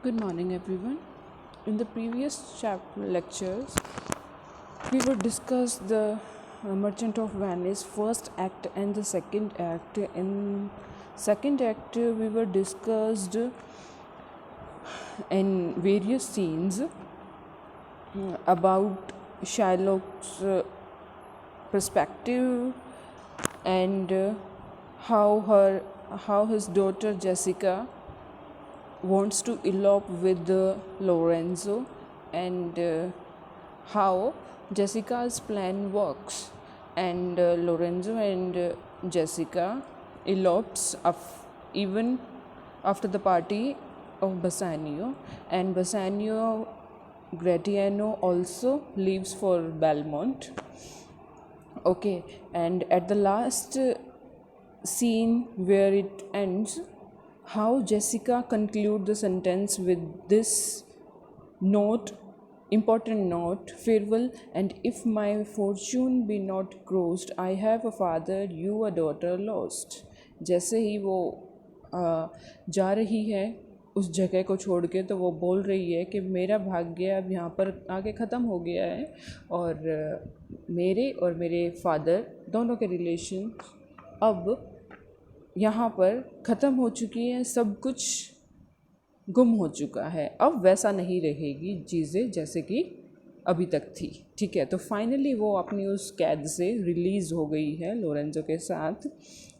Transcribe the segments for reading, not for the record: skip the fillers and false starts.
Good morning, everyone. In the previous lectures, we would discuss the Merchant of Venice first act and the second act. In second act, we were discussed in various scenes about Shylock's perspective and how his daughter Jessica wants to elope with Lorenzo, and how Jessica's plan works, and Lorenzo and Jessica elopes even after the party of Bassanio, and Bassanio Gratiano also leaves for Belmont. Okay, and at the last scene where it ends, how Jessica conclude the sentence with this note, important note, farewell, and if my fortune be not crossed, I have a father, you a daughter lost. जैसे ही वो जा रही है उस जगह को छोड़ के, तो वो बोल रही है कि मेरा भाग्य अब यहाँ पर आगे ख़त्म हो गया है, और मेरे और मेरे फादर दोनों के रिलेशन अब यहाँ पर ख़त्म हो चुकी है, सब कुछ गुम हो चुका है, अब वैसा नहीं रहेगी चीज़ें जैसे कि अभी तक थी। ठीक है, तो फाइनली वो अपनी उस कैद से रिलीज़ हो गई है लोरेंजो के साथ।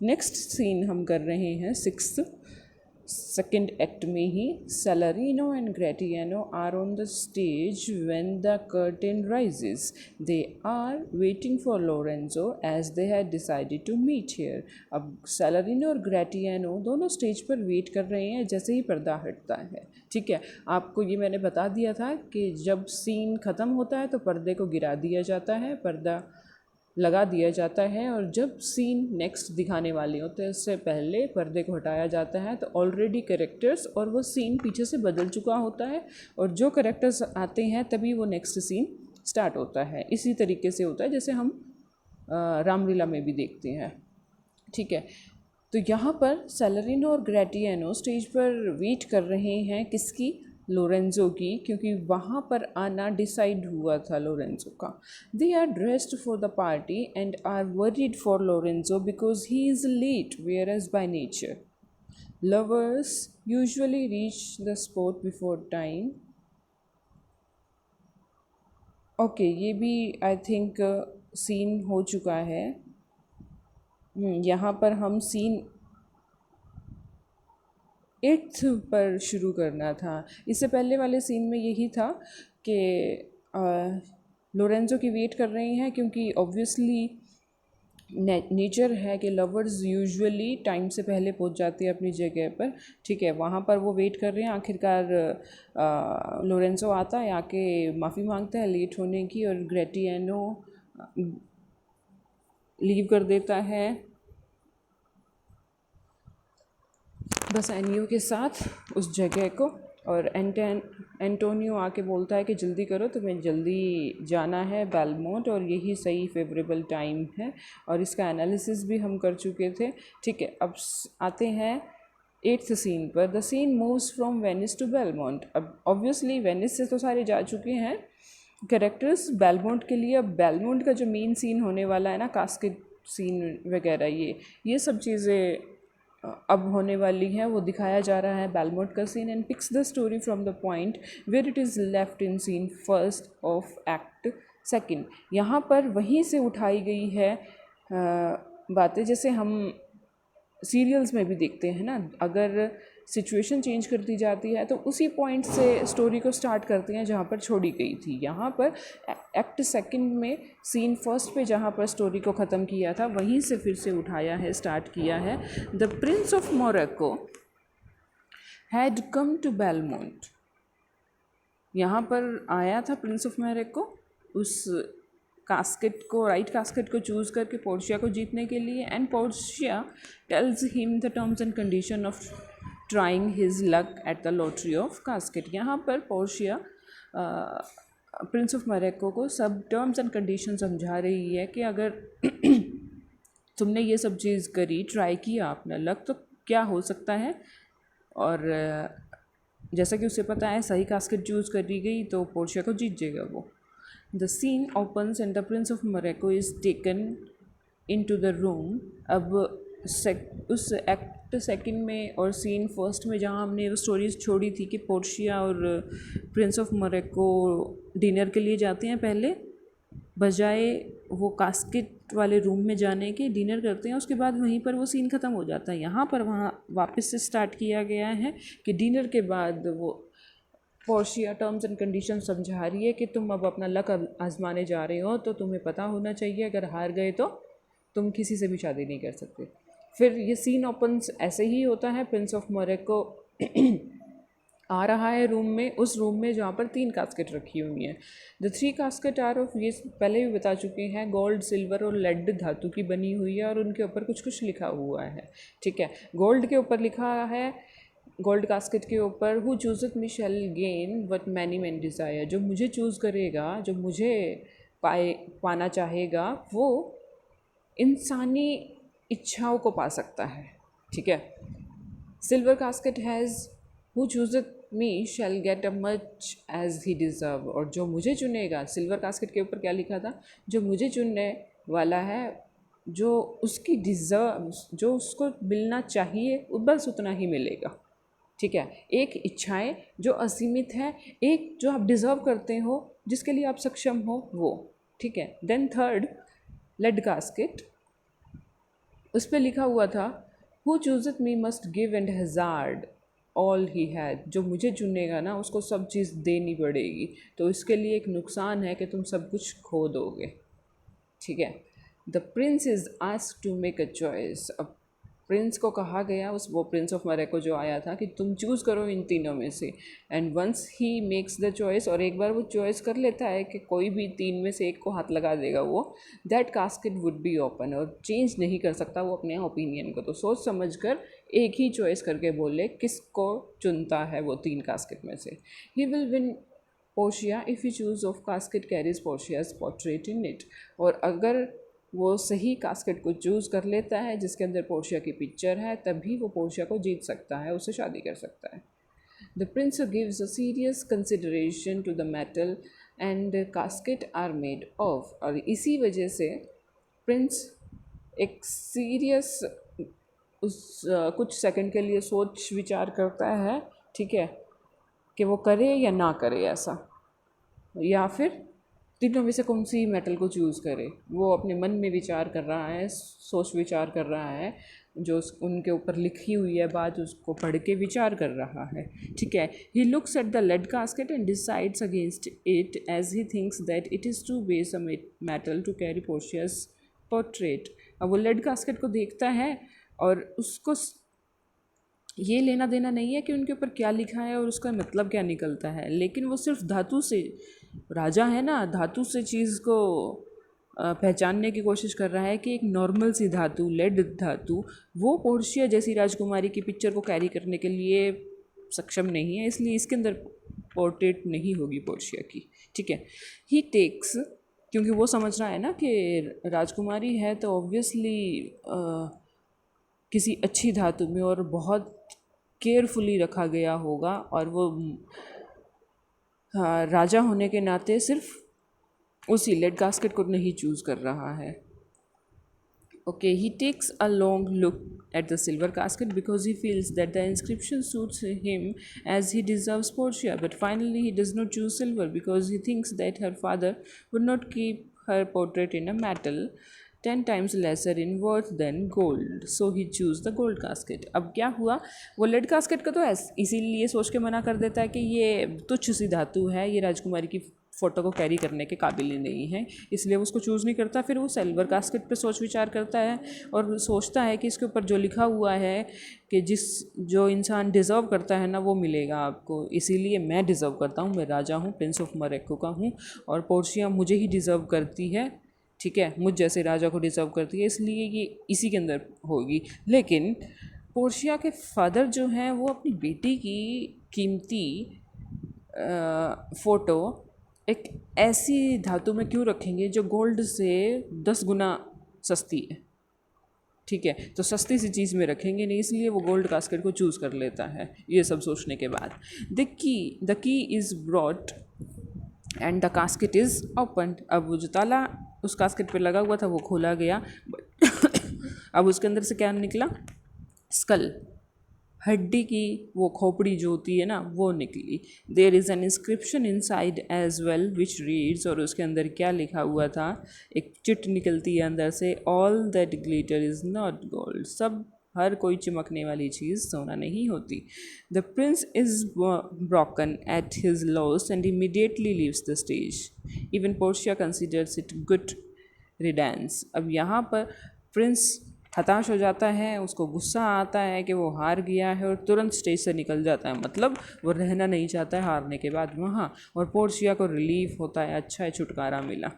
नेक्स्ट सीन हम कर रहे हैं सेकेंड एक्ट में ही। Salarino and Gratiano are on the stage when the curtain rises. They are waiting for Lorenzo as they had decided to meet here. अब Salarino और Gratiano दोनों स्टेज पर वेट कर रहे हैं जैसे ही पर्दा हटता है। ठीक है, आपको ये मैंने बता दिया था कि जब सीन ख़त्म होता है तो पर्दे को गिरा दिया जाता है, पर्दा लगा दिया जाता है, और जब सीन नेक्स्ट दिखाने वाले होते हैं उससे पहले पर्दे को हटाया जाता है। तो ऑलरेडी कैरेक्टर्स और वो सीन पीछे से बदल चुका होता है, और जो कैरेक्टर्स आते हैं तभी वो नेक्स्ट सीन स्टार्ट होता है। इसी तरीके से होता है जैसे हम रामलीला में भी देखते हैं। ठीक है, तो यहाँ पर सेलेरिनो और ग्रेटियानो स्टेज पर वेट कर रहे हैं किसकी? लोरेंजो की, क्योंकि वहाँ पर आना डिसाइड हुआ था लोरेंजो का। They are dressed for the party and are worried for Lorenzo because he is late where as by nature. Lovers usually reach the spot before time. Okay, ये भी आई थिंक सीन हो चुका है। यहाँ पर हम scene 8 पर शुरू करना था। इससे पहले वाले सीन में यही था कि लोरेंजो की वेट कर रही हैं, क्योंकि ऑब्वियसली नेचर है कि लवर्स यूजुअली टाइम से पहले पहुंच जाती है अपनी जगह पर। ठीक है, वहाँ पर वो वेट कर रहे हैं। आखिरकार लोरेंजो आता है, आके माफ़ी मांगता है लेट होने की, और ग्रेटियानो लीव कर देता है बसानियो के साथ उस जगह को, और एंटोनियो आके बोलता है कि जल्दी करो, तुम्हें जल्दी जाना है बेलमोंट, और यही सही फेवरेबल टाइम है, और इसका एनालिसिस भी हम कर चुके थे। ठीक है, अब आते हैं 8th सीन पर। The scene moves from Venice to Belmont. अब ऑब्वियसली वेनिस से तो सारे जा चुके हैं कैरेक्टर्स बेलमोंट के लिए। अब बेलमोंट का जो मेन सीन होने वाला है ना, कास्केट सीन वगैरह, ये सब चीज़ें अब होने वाली है, वो दिखाया जा रहा है बेलमोंट का scene, and picks the story from the point where it is left in scene first of act second. यहाँ पर वहीं से उठाई गई है बातें, जैसे हम सीरियल्स में भी देखते हैं ना, अगर सिचुएशन चेंज कर दी जाती है तो उसी पॉइंट से स्टोरी को स्टार्ट करते हैं जहाँ पर छोड़ी गई थी। यहाँ पर एक्ट सेकंड में सीन फर्स्ट पे जहाँ पर स्टोरी को ख़त्म किया था वहीं से फिर से उठाया है, स्टार्ट किया है। The prince of Morocco had come to Belmont. यहाँ पर आया था प्रिंस ऑफ मोरक्को उस कास्केट को, राइट कास्केट को चूज़ करके पोर्शिया को जीतने के लिए, and Portia tells him the terms and condition of trying his luck at the lottery of casket. यहाँ पर पोर्शिया प्रिंस ऑफ मोरक्को को सब टर्म्स एंड कंडीशन समझा रही है कि अगर तुमने ये सब चीज़ करी, ट्राई किया अपना लक, तो क्या हो सकता है, और जैसा कि उसे पता है सही कास्केट चूज़ करी गई तो पोर्शिया को जीत जाएगा वो। The scene opens and the prince of Morocco is taken into the room. अब उस एक्ट सेकंड में और सीन फर्स्ट में जहाँ हमने वो स्टोरीज छोड़ी थी कि पोर्शिया और प्रिंस ऑफ मोरक्को डिनर के लिए जाते हैं, पहले बजाय वो कास्केट वाले रूम में जाने के डिनर करते हैं, उसके बाद वहीं पर वो सीन ख़त्म हो जाता है। यहाँ पर वहाँ वापस से स्टार्ट किया गया है कि डिनर के बाद वो पोर्शिया टर्म्स एंड कंडीशन समझा रही है कि तुम अब अपना लक आजमाने जा रहे हो, तो तुम्हें पता होना चाहिए अगर हार गए तो तुम किसी से भी शादी नहीं कर सकते। फिर ये सीन ओपन्स ऐसे ही होता है, प्रिंस ऑफ मोरक्को आ रहा है रूम में, उस रूम में जहाँ पर 3 कास्केट रखी हुई हैं। द 3 कास्केट आर ऑफ, ये पहले भी बता चुके हैं, गोल्ड, सिल्वर और लेड धातु की बनी हुई है और उनके ऊपर कुछ कुछ लिखा हुआ है। ठीक है, गोल्ड के ऊपर लिखा है, गोल्ड कास्केट के ऊपर who chooseth me shall gain what many men desire, जो मुझे चूज़ करेगा, जो मुझे पाना चाहेगा, वो इंसानी इच्छाओं को पा सकता है। ठीक है, silver casket has who chooseth me shall get a much as he deserve, और जो मुझे चुनेगा, सिल्वर कास्केट के ऊपर क्या लिखा था, जो मुझे चुनने वाला है, जो उसकी डिज़र्व, जो उसको मिलना चाहिए बस उतना ही मिलेगा। ठीक है, एक इच्छाएं जो असीमित है, एक जो आप डिज़र्व करते हो, जिसके लिए आप सक्षम हो, वो। ठीक है, देन थर्ड लेड कास्केट, उस पर लिखा हुआ था who chooseth me must give and hazard all he had, जो मुझे चुनेगा ना उसको सब चीज़ देनी पड़ेगी, तो इसके लिए एक नुकसान है कि तुम सब कुछ खो दोगे। ठीक है, the prince is asked to make a choice, अब प्रिंस को कहा गया, उस वो प्रिंस ऑफ मोरक्को जो आया था, कि तुम चूज़ करो इन तीनों में से। And once he makes the choice, और एक बार वो चॉइस कर लेता है कि कोई भी 3 में से एक को हाथ लगा देगा वो, that casket would be open, और चेंज नहीं कर सकता वो अपने ओपिनियन को। तो सोच समझ कर एक ही चॉइस करके बोले किसको चुनता है वो 3 कास्केट में से। He will win Portia if he choose of casket carries Portia's portrait in it, और अगर वो सही कास्केट को चूज़ कर लेता है जिसके अंदर पोर्शिया की पिक्चर है, तभी वो पोर्शिया को जीत सकता है, उससे शादी कर सकता है। The prince gives a serious consideration to the metal and casket are made of, और इसी वजह से प्रिंस एक सीरियस कुछ सेकंड के लिए सोच विचार करता है, ठीक है, कि वो करे या ना करे ऐसा, या फिर तीनों में से कौन सी मेटल को चूज़ करे। वो अपने मन में विचार कर रहा है, सोच विचार कर रहा है, जो उनके ऊपर लिखी हुई है बात उसको पढ़ के विचार कर रहा है। ठीक है, he looks at the lead casket and decides against it as he thinks that it is too base a metal to carry Portia's portrait. अब वो लेड कास्केट को देखता है और उसको ये लेना देना नहीं है कि उनके ऊपर क्या लिखा है और उसका मतलब क्या निकलता है, लेकिन वो सिर्फ धातु से, राजा है ना, धातु से चीज़ को पहचानने की कोशिश कर रहा है कि एक नॉर्मल सी धातु, लेड धातु, वो पोर्शिया जैसी राजकुमारी की पिक्चर को कैरी करने के लिए सक्षम नहीं है, इसलिए इसके अंदर पोर्ट्रेट नहीं होगी पोर्शिया की। ठीक है, ही टेक्स, क्योंकि वो समझ रहा है ना कि राजकुमारी है तो ऑब्वियसली किसी अच्छी धातु में और बहुत केयरफुली रखा गया होगा, और वो राजा होने के नाते सिर्फ उसी लेड कास्केट को नहीं चूज़ कर रहा है। Okay, he takes a long look at the silver casket because he feels that the inscription suits him as he deserves Portia, but finally he does not choose silver because he thinks that her father would not keep her portrait in a metal 10 times lesser in worth than gold, so he choose the gold casket। अब क्या हुआ, वो lead casket का तो इसीलिए सोच के मना कर देता है कि ये तुच्छ सी धातु है, ये राजकुमारी की फ़ोटो को कैरी करने के काबिल ही नहीं है, इसलिए वो उसको चूज़ नहीं करता। फिर वो सिल्वर कास्केट पे सोच विचार करता है और सोचता है कि इसके ऊपर जो लिखा हुआ है कि जो इंसान डिज़र्व करता है ना वो मिलेगा आपको, इसीलिए मैं डिज़र्व करता हूँ, मैं राजा हूँ, प्रिंस ऑफ मोरक्को का हूँ, और पोर्शिया मुझे ही डिज़र्व करती है। ठीक है, मुझ जैसे राजा को डिज़र्व करती है, इसलिए ये इसी के अंदर होगी। लेकिन पोर्शिया के फादर जो हैं वो अपनी बेटी की कीमती फ़ोटो एक ऐसी धातु में क्यों रखेंगे जो गोल्ड से 10 गुना सस्ती है। ठीक है, तो सस्ती सी चीज़ में रखेंगे नहीं, इसलिए वो गोल्ड कास्केट को चूज़ कर लेता है। ये सब सोचने के बाद the key is brought and the casket is open. अब वो जो ताला उस कास्केट पे लगा हुआ था वो खोला गया। अब उसके अंदर से क्या निकला? स्कल, हड्डी की वो खोपड़ी जो होती है ना वो निकली। There is an inscription inside as well which reads, और उसके अंदर क्या लिखा हुआ था? एक चिट निकलती है अंदर से, all that glitter is not gold. सब, हर कोई चमकने वाली चीज़ सोना नहीं होती। The prince is broken at his loss and immediately leaves the stage. Even Portia considers it good riddance. अब यहाँ पर प्रिंस हताश हो जाता है, उसको गुस्सा आता है कि वो हार गया है और तुरंत स्टेज से निकल जाता है। मतलब वो रहना नहीं चाहता है हारने के बाद वहाँ, और पोर्शिया को रिलीफ होता है, अच्छा है छुटकारा मिला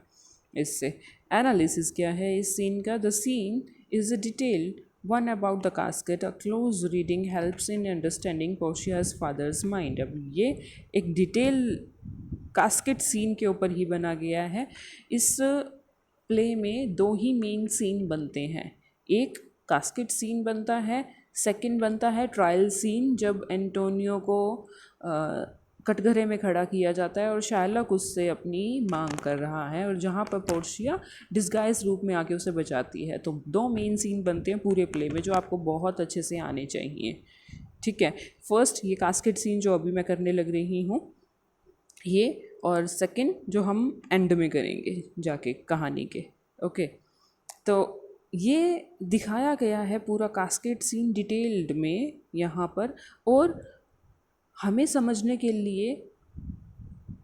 इससे। एनालिसिस क्या है इस सीन का? The scene is a detailed one about the casket. A close reading helps in understanding Portia's father's mind. अब ये एक डिटेल कास्केट सीन के ऊपर ही बना गया है। इस प्ले में दो ही मेन सीन बनते हैं, एक कास्केट सीन बनता है, सेकंड बनता है ट्रायल सीन, जब एंटोनियो को कटघरे में खड़ा किया जाता है और शार्लक उससे अपनी मांग कर रहा है, और जहाँ पर पोर्शिया डिस्गाइज रूप में आके उसे बचाती है। तो दो मेन सीन बनते हैं पूरे प्ले में जो आपको बहुत अच्छे से आने चाहिए। ठीक है, फर्स्ट ये कास्केट सीन जो अभी मैं करने लग रही हूँ ये, और सेकंड जो हम एंड में करेंगे जाके कहानी के। ओके, तो ये दिखाया गया है पूरा कास्केट सीन डिटेल्ड में यहाँ पर, और हमें समझने के लिए,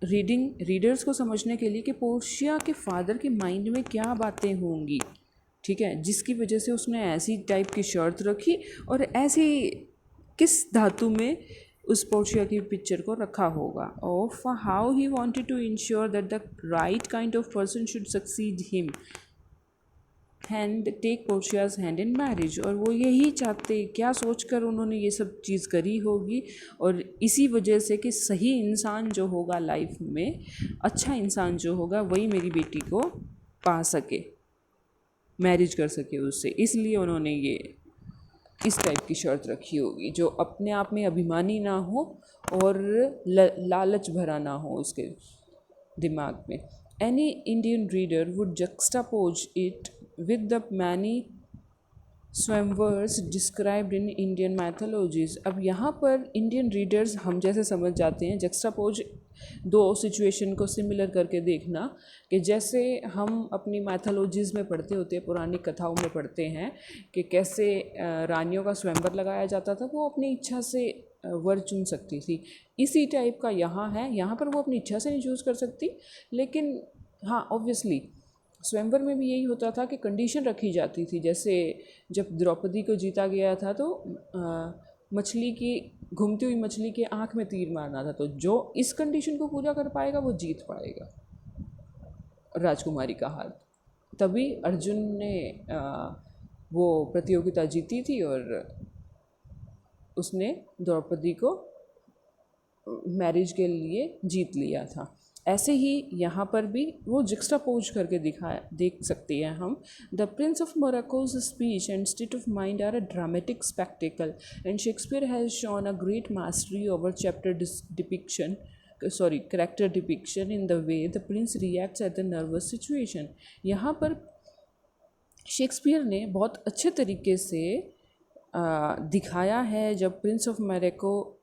रीडर्स को समझने के लिए कि पोर्शिया के फादर के माइंड में क्या बातें होंगी, ठीक है, जिसकी वजह से उसने ऐसी टाइप की शर्त रखी और ऐसी किस धातु में उस पोर्शिया की पिक्चर को रखा होगा। Of how he wanted to ensure that the right kind of person should succeed him and take Portia's hand in marriage. और वो यही चाहते, क्या सोचकर उन्होंने ये सब चीज़ करी होगी, और इसी वजह से कि सही इंसान जो होगा लाइफ में, अच्छा इंसान जो होगा वही मेरी बेटी को पा सके, मैरिज कर सके उससे, इसलिए उन्होंने ये इस टाइप की शर्त रखी होगी जो अपने आप में अभिमानी ना हो और लालच भरा ना हो उसके दिमाग में। Any Indian reader would juxtapose it with the many swayamvars described in Indian mythologies. अब यहाँ पर इंडियन रीडर्स हम जैसे समझ जाते हैं, जक्स्टापोज दो सिचुएशन को सिमिलर करके देखना, कि जैसे हम अपनी मैथोलॉजीज़ में पढ़ते होते हैं, पुरानी कथाओं में पढ़ते हैं कि कैसे रानियों का स्वयंवर लगाया जाता था, वो अपनी इच्छा से वर चुन सकती थी। इसी टाइप का यहाँ है, यहाँ पर वो अपनी इच्छा से नहीं चूज़ कर सकती, लेकिन हाँ ऑब्वियसली स्वयंवर में भी यही होता था कि कंडीशन रखी जाती थी। जैसे जब द्रौपदी को जीता गया था तो मछली की, घूमती हुई मछली के आँख में तीर मारना था, तो जो इस कंडीशन को पूरा कर पाएगा वो जीत पाएगा राजकुमारी का हाथ। तभी अर्जुन ने वो प्रतियोगिता जीती थी और उसने द्रौपदी को मैरिज के लिए जीत लिया था। ऐसे ही यहाँ पर भी वो जुक्सटापोज करके देख सकते हैं हम। The prince of Morocco's speech and state of mind are a dramatic spectacle and Shakespeare has shown a great mastery over character depiction in the way the prince reacts at the nervous situation. यहाँ पर Shakespeare ने बहुत अच्छे तरीके से दिखाया है जब प्रिंस ऑफ मोरक्को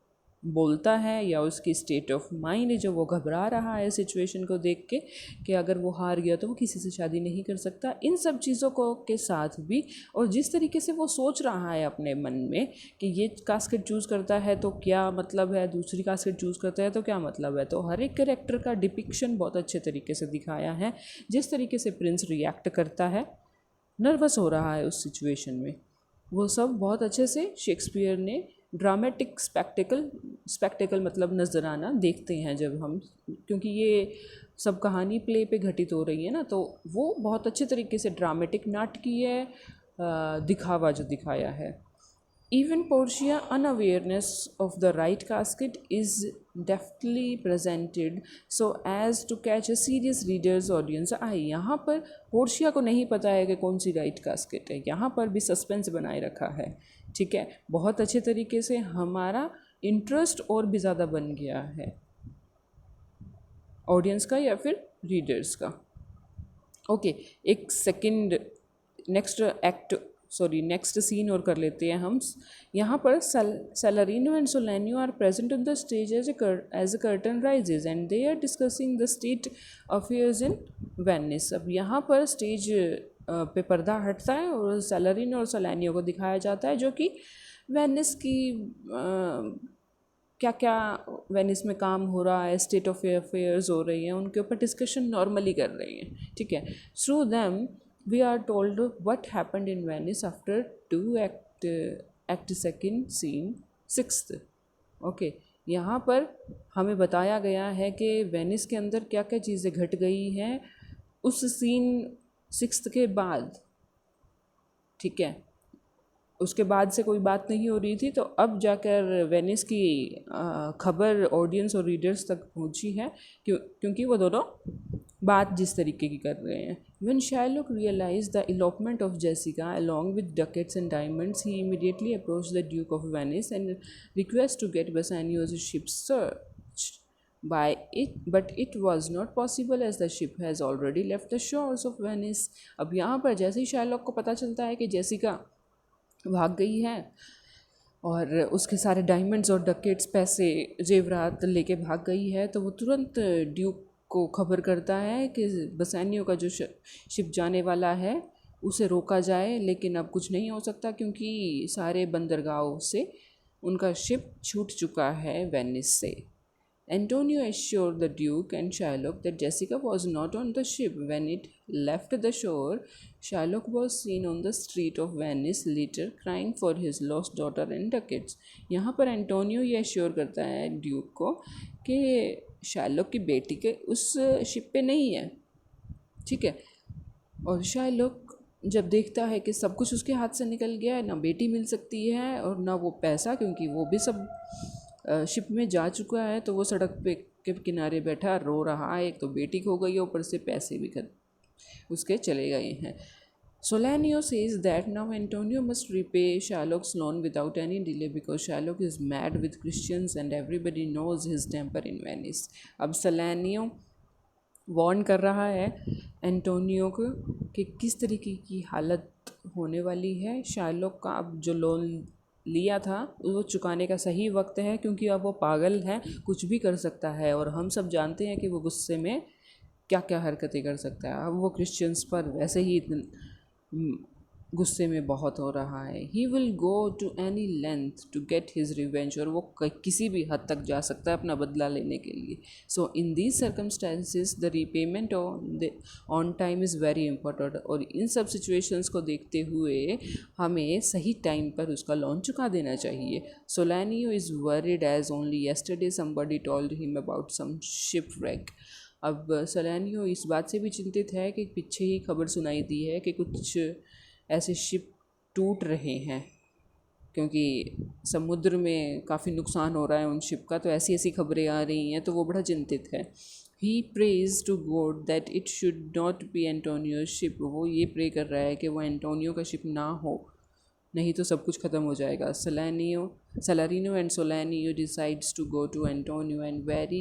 बोलता है, या उसकी स्टेट ऑफ माइंड है जो वो घबरा रहा है सिचुएशन को देख के कि अगर वो हार गया तो वो किसी से शादी नहीं कर सकता। इन सब चीज़ों को के साथ भी, और जिस तरीके से वो सोच रहा है अपने मन में कि ये कास्केट चूज़ करता है तो क्या मतलब है, दूसरी कास्केट चूज़ करता है तो क्या मतलब है, तो हर एक कैरेक्टर का डिपिक्शन बहुत अच्छे तरीके से दिखाया है। जिस तरीके से प्रिंस रिएक्ट करता है, नर्वस हो रहा है उस सिचुएशन में, वो सब बहुत अच्छे से शेक्सपियर ने ड्रामेटिक स्पेक्टिकल मतलब नजराना देखते हैं जब हम, क्योंकि ये सब कहानी प्ले पे घटित हो रही है ना, तो वो बहुत अच्छे तरीके से ड्रामेटिक नाटकीय दिखावा जो दिखाया है। Even Portia unawareness of the right casket is deftly presented so as to catch a serious reader's audience eye. यहाँ पर पोर्शिया को नहीं पता है कि कौन सी राइट कास्केट है, यहाँ पर भी सस्पेंस बनाए रखा है, ठीक है, बहुत अच्छे तरीके से हमारा इंटरेस्ट और भी ज़्यादा बन गया है ऑडियंस का या फिर रीडर्स का। ओके, एक सेकंड नेक्स्ट सीन और कर लेते हैं हम। यहाँ पर Salarino and Solanio are present on the stage as a curtain rises and they are discussing the state affairs in Venice। अब यहाँ पर स्टेज पे पर्दा हटता है और Salarino और Solanio को दिखाया जाता है जो कि वेनिस की क्या क्या वेनिस में काम हो रहा है, स्टेट ऑफ अफेयर्स हो रही हैं, उनके ऊपर डिस्कशन नॉर्मली कर रही हैं, ठीक है। Through them we are told what happened in Venice after 2 act second scene 6th। Okay, यहाँ पर हमें बताया गया है कि वेनिस के अंदर क्या क्या चीज़ें घट गई हैं उस सीन 6th के बाद, ठीक है। उसके बाद से कोई बात नहीं हो रही थी, तो अब जाकर वेनिस की खबर ऑडियंस और रीडर्स तक पहुंची है, क्योंकि वो दोनों बात जिस तरीके की कर रहे हैं। When Shylock realized the elopement of Jessica along with ducats and diamonds, he immediately approached the Duke of Venice and requested to get Bassanio's ship searched by it, but it was not possible as the ship has already left the shores of Venice। अब यहाँ पर जैसे ही Shylock को पता चलता है कि Jessica भाग गई है और उसके सारे डायमंड्स और डकेट्स पैसे जेवरात लेके भाग गई है, तो वो तुरंत ड्यूक को खबर करता है कि बसानियो का जो शिप जाने वाला है उसे रोका जाए, लेकिन अब कुछ नहीं हो सकता क्योंकि सारे बंदरगाहों से उनका शिप छूट चुका है वेनिस से। Antonio assured the Duke and Shylock that Jessica was not on the ship when it left the shore. Shylock was seen on the street of Venice later crying for his lost daughter and ducats। यहाँ पर Antonio ये assure करता है Duke को कि Shylock की बेटी के उस शिप पे नहीं है, ठीक है। और शायलॉक जब देखता है कि सब कुछ उसके हाथ से निकल गया है, ना बेटी मिल सकती है और ना वो पैसा, क्योंकि वो भी सब शिप में जा चुका है, तो वो सड़क पे के किनारे बैठा रो रहा है। एक तो बेटी खो गई, ऊपर से पैसे भी उसके चले गए हैं। Solanio says that now Antonio must repay Shylock's loan without any delay because Shylock is mad with Christians and everybody knows his temper in Venice। अब Solanio वार्न कर रहा है एंटोनियो को कि किस तरीके की हालत होने वाली है। शायलॉक का अब जो लोन लिया था वो चुकाने का सही वक्त है, क्योंकि अब वो पागल है, कुछ भी कर सकता है और हम सब जानते हैं कि वो गुस्से में क्या क्या हरकतें कर सकता है। अब वो क्रिश्चियंस पर वैसे ही गुस्से में बहुत हो रहा है। He will go to any length to get his revenge, और वो किसी भी हद तक जा सकता है अपना बदला लेने के लिए। So in these circumstances the repayment on time is very important. और इन सब सिचुएशंस को देखते हुए हमें सही टाइम पर उसका लोन चुका देना चाहिए। Solanio is worried as only yesterday somebody told him about some shipwreck. अब सोलानियो इस बात से भी चिंतित है कि पीछे ही खबर सुनाई दी है कि कुछ ऐसे शिप टूट रहे हैं, क्योंकि समुद्र में काफ़ी नुकसान हो रहा है उन शिप का, तो ऐसी ऐसी खबरें आ रही हैं, तो वो बड़ा चिंतित है। He prays to God that it should not be Antonio ship. वो ये प्रे कर रहा है कि वो एंटोनियो का शिप ना हो, नहीं तो सब कुछ ख़त्म हो जाएगा। Salarino and Solanio decides to go to Antonio and very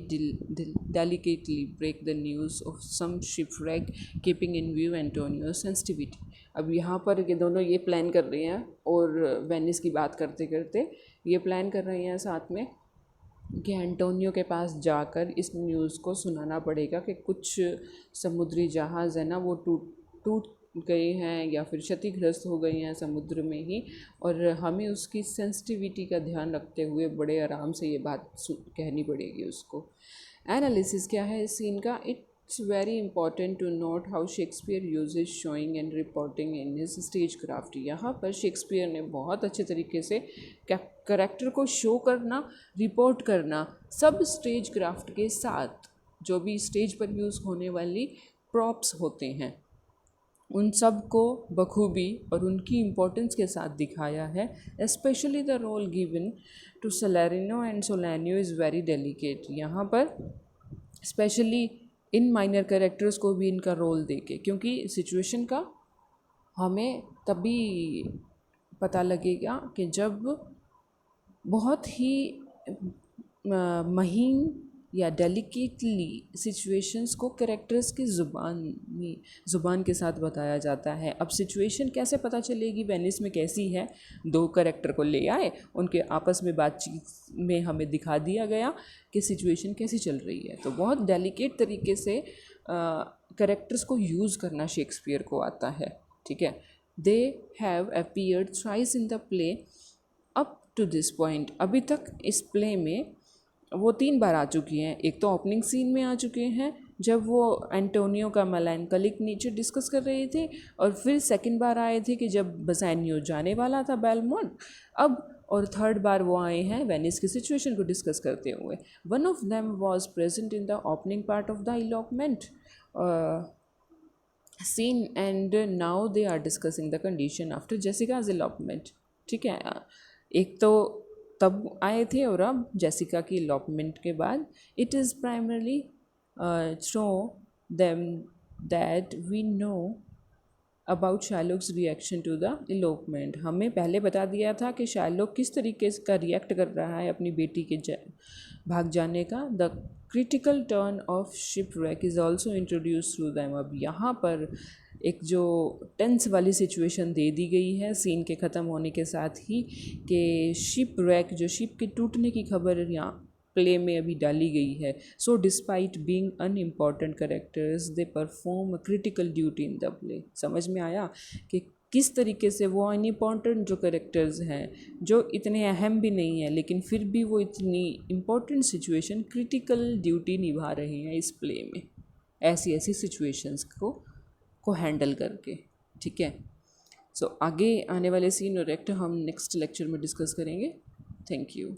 delicately break the news of some shipwreck, keeping in view Antonio's sensitivity। अब यहाँ पर ये दोनों ये प्लान कर रहे हैं और वेनिस की बात करते करते ये प्लान कर रहे हैं साथ में कि एंटोनियो के पास जाकर इस न्यूज़ को सुनाना पड़ेगा कि कुछ समुद्री जहाज़ है ना वो टूट गए हैं या फिर क्षतिग्रस्त हो गई हैं समुद्र में ही, और हमें उसकी सेंसिटिविटी का ध्यान रखते हुए बड़े आराम से ये बात कहनी पड़ेगी उसको। एनालिसिस क्या है इस सीन का? It's very important to note how Shakespeare uses showing and reporting in his stagecraft. यहाँ पर शेक्सपियर ने बहुत अच्छे तरीके से कैरेक्टर को शो करना, रिपोर्ट करना, सब स्टेज क्राफ्ट के साथ जो भी स्टेज पर यूज़ होने वाली प्रॉप्स होते हैं उन सब को बखूबी और उनकी इम्पोर्टेंस के साथ दिखाया है। Specially the role given to Salarino and Solanio is very delicate. यहाँ पर स्पेशली इन माइनर कैरेक्टर्स को भी इनका रोल देके, क्योंकि सिचुएशन का हमें तभी पता लगेगा कि जब बहुत ही महीन या डेलिकेटली सिचुएशंस को कैरेक्टर्स की ज़ुबान के साथ बताया जाता है। अब सिचुएशन कैसे पता चलेगी वेनिस में कैसी है? दो कैरेक्टर को ले आए, उनके आपस में बातचीत में हमें दिखा दिया गया कि सिचुएशन कैसी चल रही है। तो बहुत डेलिकेट तरीके से कैरेक्टर्स को यूज़ करना शेक्सपियर को आता है, ठीक है। They have appeared thrice in the play up to this point. अभी तक इस प्ले में वो 3 बार आ चुकी हैं। एक तो ओपनिंग सीन में आ चुके हैं जब वो एंटोनियो का मेलानकलिक नेचर डिस्कस कर रहे थे, और फिर सेकंड बार आए थे कि जब बसानियो जाने वाला था बेलमोंट। अब और थर्ड बार वो आए हैं वेनिस की सिचुएशन को डिस्कस करते हुए। One of them was present in the opening part of the elopement scene and now they are discussing the condition after Jessica's elopement, ठीक है। एक तो तब आए थे और अब जेसिका की इलॉपमेंट के बाद। It is primarily show them that we know about Shylock's reaction to the elopement. हमें पहले बता दिया था कि शार्लोक किस तरीके का रिएक्ट कर रहा है अपनी बेटी के भाग जाने का। The critical turn off shipwreck is also introduce through them. अब यहाँ पर एक जो टेंस वाली सिचुएशन दे दी गई है सीन के ख़त्म होने के साथ ही, कि शिपरेक जो शिप के टूटने की खबर यहाँ प्ले में अभी डाली गई है। So despite being unimportant characters they perform a critical duty in the play. समझ में आया कि किस तरीके से वो अनइम्पॉर्टेंट जो कैरेक्टर्स हैं, जो इतने अहम भी नहीं हैं, लेकिन फिर भी वो इतनी इम्पॉर्टेंट सिचुएशन क्रिटिकल ड्यूटी निभा रहे हैं इस प्ले में, ऐसी ऐसी सिचुएशंस को हैंडल करके, ठीक है। सो आगे आने वाले सीन और एक्ट हम नेक्स्ट लेक्चर में डिस्कस करेंगे। Thank you.